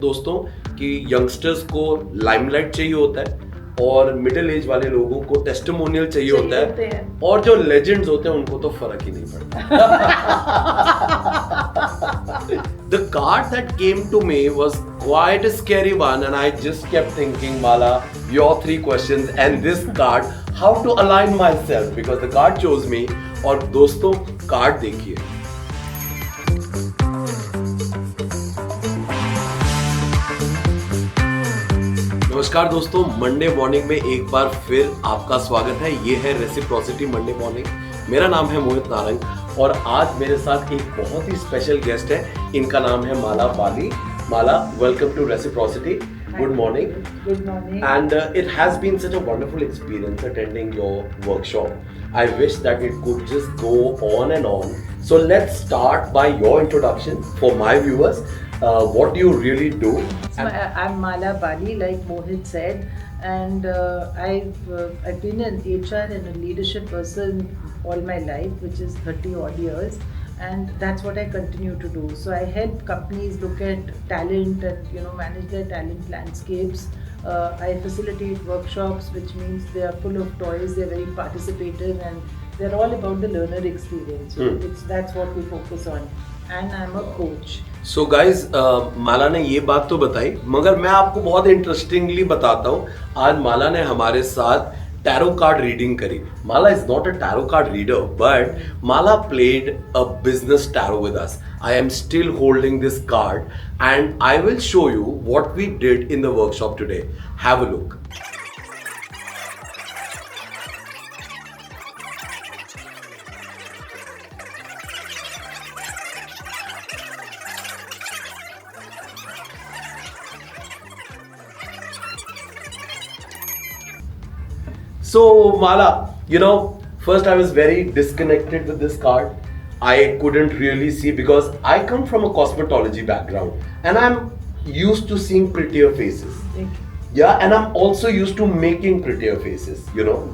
दोस्तों कि यंगस्टर्स को लाइमलाइट चाहिए होता है और मिडिल एज वाले लोगों को टेस्टिमोनियल चाहिए होता है और जो लेजेंड्स होते हैं उनको तो फर्क ही नहीं पड़ता. The card that came to me was quite a scary one and I just kept thinking, Mala, your 3 questions and this card, how to align myself because the card chose me. और दोस्तों card देखिए. नमस्कार दोस्तों, Monday morning में एक बार फिर आपका स्वागत है. ये है रेसिप्रोसिटी मंडे मॉर्निंग. मेरा नाम है मोहित नारंग और आज मेरे साथ एक बहुत ही स्पेशल गेस्ट है. इनका नाम है Mala Bali. Mala, welcome to reciprocity. Good morning. Good morning. And it has been such a wonderful experience attending your workshop. I wish that it could just go on and on. So let's start by your introduction for my viewers. What do you really do? I'm Mala Bali, like Mohit said, and I've been an HR and a leadership person all my life, which is 30 odd years, and that's what I continue to do. So I help companies look at talent and manage their talent landscapes. I facilitate workshops, which means they are full of toys. They're very participative and they're all about the learner experience. That's what we focus on. And I'm a coach. So guys, माला ने ये बात तो बताई, मगर मैं आपको बहुत interestingly बताता हूँ. आज माला ने हमारे साथ टैरो कार्ड रीडिंग करी. Mala is not a tarot card reader, but Mala played a business tarot with us. I am still holding this card and I will show you what we did in the workshop today. Have a look. So Mala, first I was very disconnected with this card. I couldn't really see because I come from a cosmetology background and I'm used to seeing prettier faces. Yeah, and I'm also used to making prettier faces,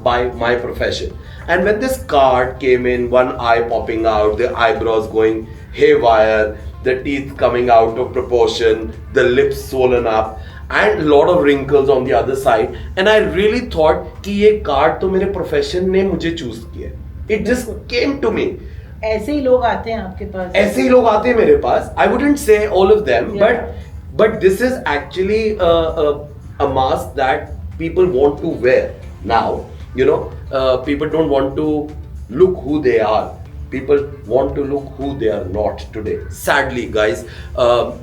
by my profession. And when this card came in, one eye popping out, the eyebrows going haywire, the teeth coming out of proportion, the lips swollen up, and a lot of wrinkles on the other side, and I really thought कि ये card तो मेरे profession ने मुझे choose किया. It just came to me. ऐसे ही लोग आते हैं आपके पास. ऐसे ही लोग आते हैं मेरे पास. I wouldn't say all of them, but this is actually a mask that people want to wear now. People don't want to look who they are. People want to look who they are not today. Sadly, guys,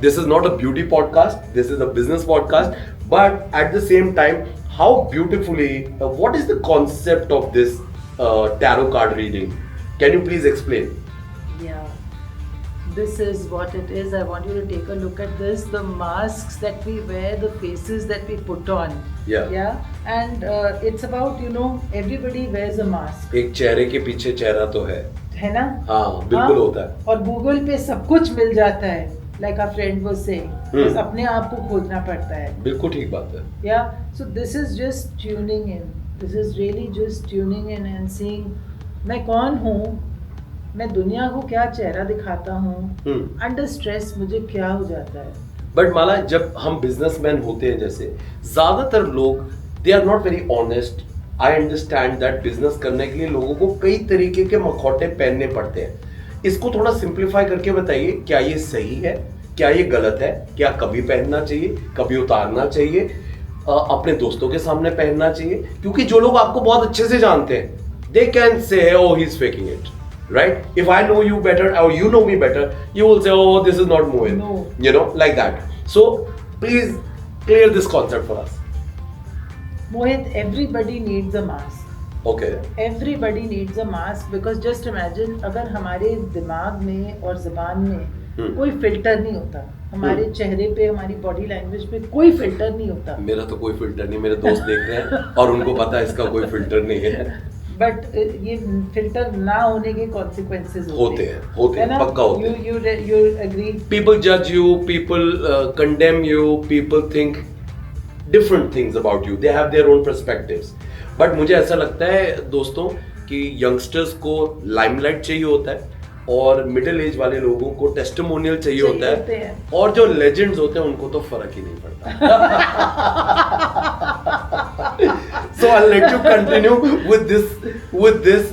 this is not a beauty podcast. This is a business podcast. But at the same time, how beautifully, what is the concept of this tarot card reading? Can you please explain? Yeah, this is what it is. I want you to take a look at this. The masks that we wear, the faces that we put on. Yeah. And it's about, everybody wears a mask. एक चेहरे के पीछे चेहरा तो है ना? हाँ, बिल्कुल होता है. और गूगल पे सब कुछ मिल जाता है. Like our friend was saying, बस अपने आप को खोजना पड़ता है. बिल्कुल ठीक बात है. Yeah, so this is just tuning in. This is really just tuning in and seeing मैं कौन हूँ, मैं दुनिया को क्या चेहरा दिखाता हूँ, अंडर स्ट्रेस मुझे क्या हो जाता है. बट माला, जब हम बिजनेसमैन होते हैं, जैसे ज्यादातर लोग they are not very honest. I understand that business करने के लिए लोगों को कई तरीके के मखौटे पहनने पड़ते हैं. इसको थोड़ा सिंप्लीफाई करके बताइए, क्या ये सही है, क्या ये गलत है, क्या कभी पहनना चाहिए, कभी उतारना चाहिए, अपने दोस्तों के सामने पहनना चाहिए? क्योंकि जो लोग आपको बहुत अच्छे से जानते हैं, they can say, oh, he's faking it, right? If I know you better or you know me better, you will say, oh, this is not Mohit. No. Like that. So please clear this concept for us. Mohit, everybody needs a mask. Okay. Everybody needs a mask because just imagine अगर हमारे दिमाग में और ज़बान में कोई filter नहीं होता, हमारे चेहरे पे, हमारी बॉडी लैंग्वेज पे कोई फिल्टर नहीं होता. मेरा तो कोई फिल्टर नहीं, मेरे दोस्त देख रहे हैं और उनको पता है इसका कोई फिल्टर नहीं है. बट ये फिल्टर ना होने के कॉन्सिक्वेंसेस होते हैं, पक्का होते हैं. You agree? People judge you, people condemn you, people think different things about you. They have their own perspectives. But मुझे ऐसा लगता है दोस्तों कि यंगस्टर्स को लाइमलाइट चाहिए होता है और मिडिल एज वाले लोगों को टेस्टिमोनियल चाहिए होता होते है, हैं। और जो लेजेंड्स होते हैं उनको तो फर्क ही नहीं पड़ता. So I'll let you continue with this.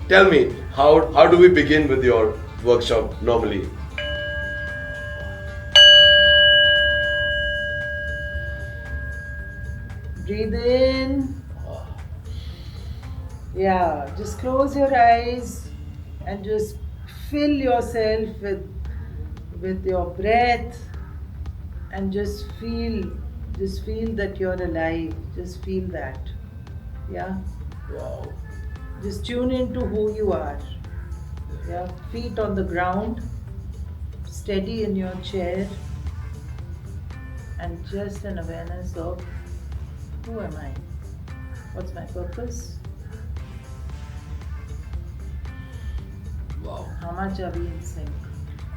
Tell me, how do we begin with your workshop normally? Breathe in. Yeah, just close your eyes and just fill yourself with your breath, and just feel that you're alive. Just feel that. Yeah. Wow. Just tune into who you are. Yeah. Feet on the ground, steady in your chair, and just an awareness of who am I? What's my purpose? Wow. How much are we in sync?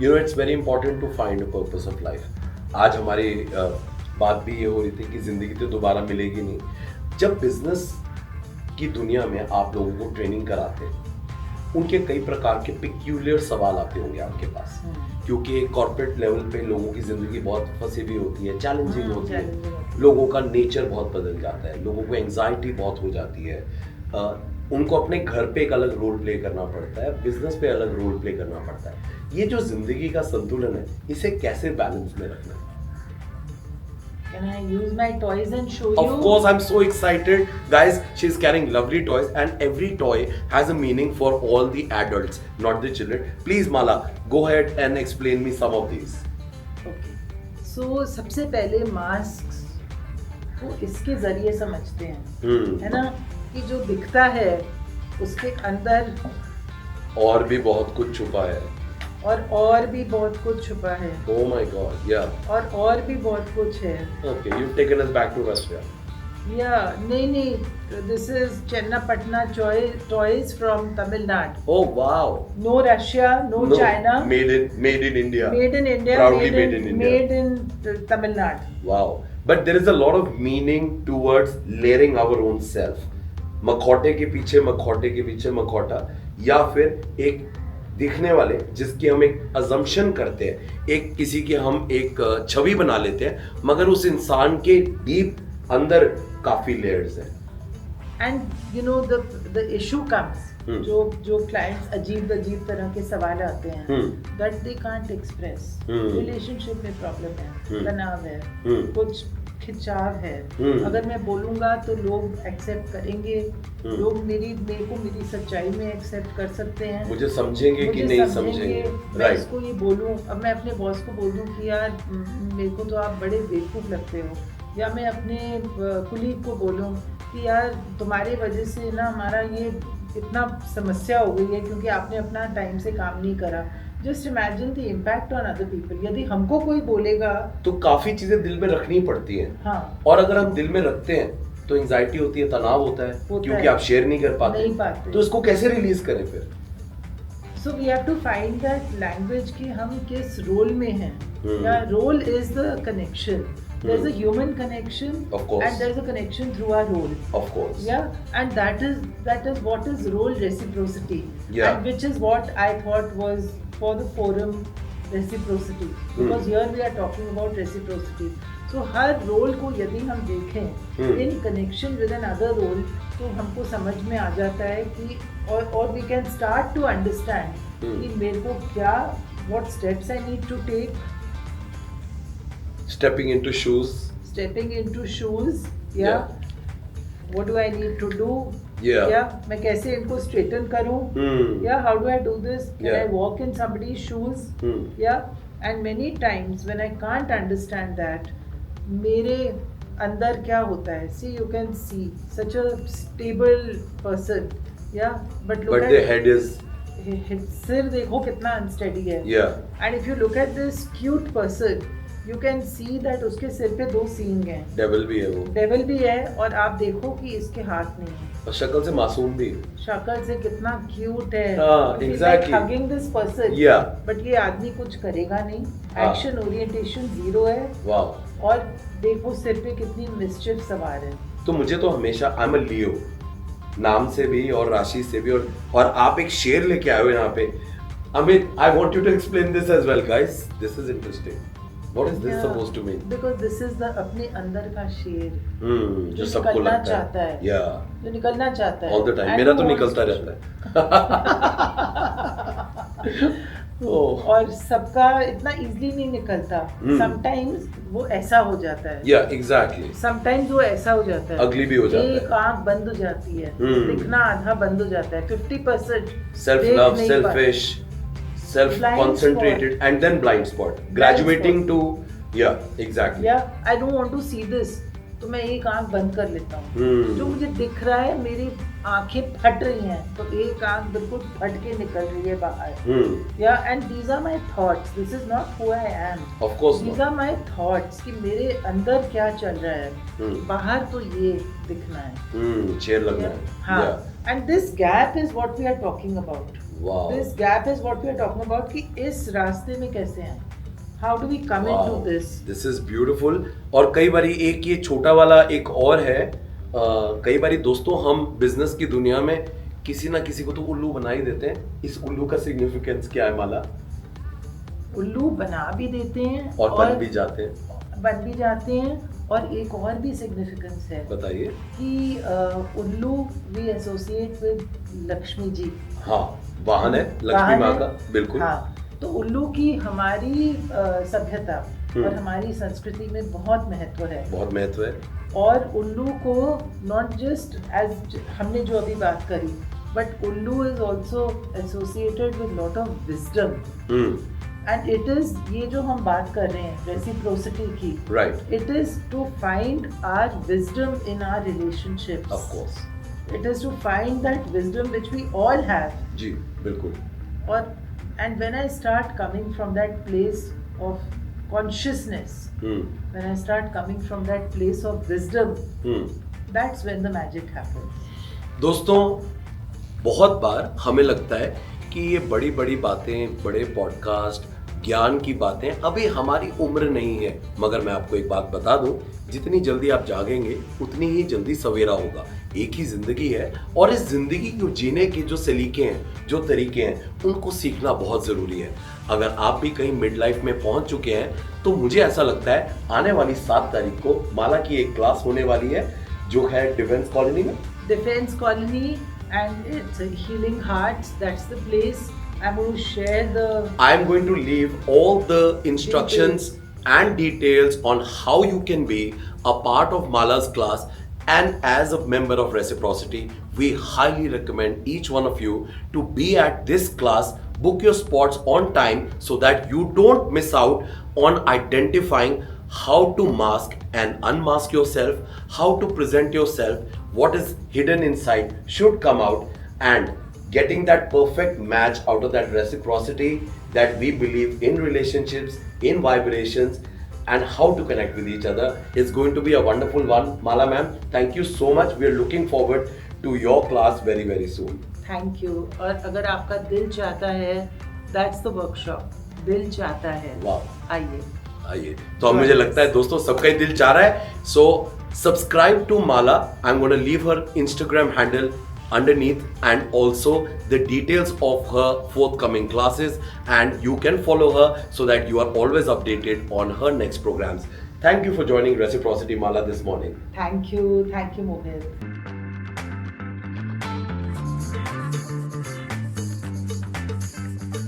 You know, it's very important to find a purpose of life. आज हमारी बात भी ये हो रही थी कि जिंदगी तो दोबारा मिलेगी नहीं. जब बिजनेस की दुनिया में आप लोगों को ट्रेनिंग कराते हैं, उनके कई प्रकार के पिक्यूलियर सवाल आते होंगे आपके पास, क्योंकि कॉर्पोरेट लेवल पे लोगों की जिंदगी बहुत फंसी हुई होती है, चैलेंजिंग होती है, लोगों का नेचर बहुत बदल जाता है, लोगों को एंजाइटी बहुत हो जाती है, उनको अपने घर पे एक अलग रोल प्ले करना पड़ता है, बिजनेस पे अलग रोल प्ले करना पड़ता है. ये जो जिंदगी का संतुलन है, इसे कैसे बैलेंस में रखना है? Can I use my toys and show you? Of course, I'm so excited. Guys, she's carrying lovely toys, and every toy has a meaning for all the adults, not the children. Please, Mala, go ahead and explain me some of these. Okay. So सबसे पहले mask को इसके जरिए समझते हैं, है ना, कि जो दिखता है उसके अंदर और भी बहुत कुछ छुपा है. और भी बहुत कुछ छुपा है. Oh my God, yeah. और भी बहुत कुछ है. Okay, you've taken us back to Russia. Yeah, नहीं, this is Chennapatna toys from Tamil Nadu. Oh wow. No Russia, no China. Made in India. Made in India. Proudly made in India. Made in Tamil Nadu. Wow. But there is a lot of meaning towards layering our own self. मखौटे के पीछे मखौटा, या फिर एक दिखने वाले जिसकी हम एक अजम्पशन करते हैं, एक किसी की हम एक छवि बना लेते हैं, मगर उस इंसान के डीप अंदर काफी लेयर्स हैं. And you know the issue comes, जो clients अजीब तरह के सवाल आते हैं, that they can't express. Relationship में प्रॉब्लम है, तनाव है, कुछ खिंचाव है. अगर मैं बोलूंगा तो लोग एक्सेप्ट करेंगे, लोग मेरे को मेरी सच्चाई में एक्सेप्ट कर सकते हैं, मुझे समझेंगे कि नहीं समझेंगे. मैं इसको ये बोलूं, अब मैं अपने बॉस को बोल दूं कि यार मेरे को तो आप बड़े बेवकूफ़ लगते हो, या मैं अपने कुलीग को बोलूं कि यार तुम्हारे वजह से ना हमारा ये इतना समस्या हो गई है क्योंकि आपने अपना टाइम से काम नहीं करा. Just imagine the impact on other people. यदि हमको कोई बोलेगा तो काफी चीजें दिल में रखनी पड़ती हैं. हाँ. और अगर हम दिल में रखते हैं तो एंजाइटी होती है, तनाव होता है, क्योंकि आप शेयर नहीं कर पाते. तो इसको कैसे रिलीज करें फिर? So we have to find that language कि हम किस रोल में हैं. या role is the connection. There's a human connection, of course, and there's a connection through our role. Of course. Yeah, and that is what is role reciprocity. Yeah. And which is what I thought was for the forum reciprocity. Because here we are talking about reciprocity. So हर role को यदि हम देखें in connection with another role, तो हमको समझ में आ जाता है कि और we can start to understand कि मेरे को क्या, what steps I need to take. Stepping into shoes. Yeah. What do I need to do? Yeah. मैं कैसे इनको straighten करूँ? Yeah. How do I do this? Can I walk in somebody's shoes? Yeah. And many times when I can't understand that, मेरे अंदर क्या होता है? See, you can see such a stable person. Yeah. But look at the head is. सिर देखो कितना unsteady है. Yeah. And if you look at this cute person, you can see that उसके सिर पे 2 सींग हैं. डेविल भी है वो. डेविल भी है, और आप देखो कि इसके हाथ नहीं है. और शक्ल से मासूम भी है. शक्ल से कितना क्यूट है. Exactly. Hugging this person. Yeah. But ये आदमी कुछ करेगा नहीं. Action orientation 0 है. Wow. और देखो सिर पे कितनी मिस्चिफ सवार है. तो मुझे तो हमेशा आई एम अ लियो, नाम से भी और राशि से भी, और आप एक शेर लेके आए हो यहाँ पे. Amit, I want you to explain this as well, guys. This is interesting. What is this supposed to mean? Because this is the अपने अंदर का शेर जो जो सबको निकलना लगता चाहता है. है. Yeah. जो निकलना चाहता है. All the time. And मेरा तो who निकलता wants रहता है. Oh. और सबका इतना इजीली नहीं निकलता. समटाइम्स वो ऐसा हो जाता है. Yeah, exactly. समटाइम्स वो ऐसा हो जाता है. अगली भी हो जाता है. एक आंख बंद हो जाती है. दिखना आधा बंद हो जाता है. 50% Self love, selfish, self concentrated, and then blind spot. Graduating to exactly. Yeah, I don't want to see this. तो मैं एक आंख बंद कर लेता हूँ. जो मुझे दिख रहा है, मेरी आंखें फट रही हैं, तो एक आंख बिल्कुल फट के निकल रही है बाहर. Yeah, and these are my thoughts. This is not who I am. Of course These not. are my thoughts कि मेरे अंदर क्या चल रहा है. बाहर तो ये दिखना है. चेयर लगना है. हाँ. Yeah. And this gap is what we are talking about. Wow. This gap is what we are talking about कि इस रास्ते में कैसे आए. How do we come into this? This is beautiful. और कई बारी एक ये छोटा वाला एक और है. कई बारी दोस्तों हम बिजनेस की दुनिया में किसी ना किसी को तो उल्लू बना ही देते हैं. इस उल्लू का सिग्निफिकेंस क्या है माला? उल्लू बना भी देते हैं और बन भी जाते हैं. बन भी जाते हैं. और एक और भी सिग्निफिकेंस है. बताइए. कि उल्लू we associate with Lakshmi ji. हाँ, वाहन है लक्ष्मी माँ का. बिल्कुल. हाँ, तो उल्लू की हमारी सभ्यता और हमारी संस्कृति में बहुत महत्व है. बहुत महत्व है. और उल्लू को नॉट जस्ट एज हमने जो अभी बात करी, but ullu is also associated with lot of wisdom. And it is ये जो हम बात कर रहे हैं रेसिप्रोसिटी की, right, it is to find our wisdom in our relationships. Of course. It is to find that wisdom which we all have. जी बिल्कुल. और and when I start coming from that place of consciousness, when I start coming from that place of wisdom, that's when the magic happens. दोस्तों, बहुत बार हमें लगता है कि ये बड़ी बड़ी बातें, बड़े पॉडकास्ट, ज्ञान की बातें अभी हमारी उम्र नहीं है. मगर मैं आपको एक बात बता दूं, जितनी जल्दी आप जागेंगे उतनी ही जल्दी सवेरा होगा. एक ही जिंदगी है और इस जिंदगी को जीने के जो सलीके हैं, जो तरीके हैं, उनको सीखना बहुत जरूरी है. अगर आप भी कहीं मिड लाइफ में पहुंच चुके हैं तो मुझे ऐसा लगता है आने वाली 7 तारीख को माला की एक क्लास होने वाली है जो है डिफेंस कॉलोनी में. Defence colony and it's Healing Hearts. That's the place. I'm going to share the. I'm going to leave all the instructions and details on how you can be a part of Mala's class. And as a member of Reciprocity, we highly recommend each one of you to be at this class. Book your spots on time so that you don't miss out on identifying how to mask and unmask yourself, how to present yourself, what is hidden inside should come out, and getting that perfect match out of that reciprocity that we believe in relationships, in vibrations, and how to connect with each other is going to be a wonderful one. Mala ma'am, thank you so much. We are looking forward to your class very, very soon. Thank you. और अगर आपका दिल चाहता है, that's the workshop. दिल चाहता है. Wow. आइए. तो अब मुझे लगता है दोस्तों सबका ही दिल चाह रहा है. So subscribe to Mala. I'm going to leave her Instagram handle underneath and also the details of her forthcoming classes, and you can follow her so that you are always updated on her next programs. Thank you for joining Reciprocity Mala this morning. Thank you. Thank you, Mohit.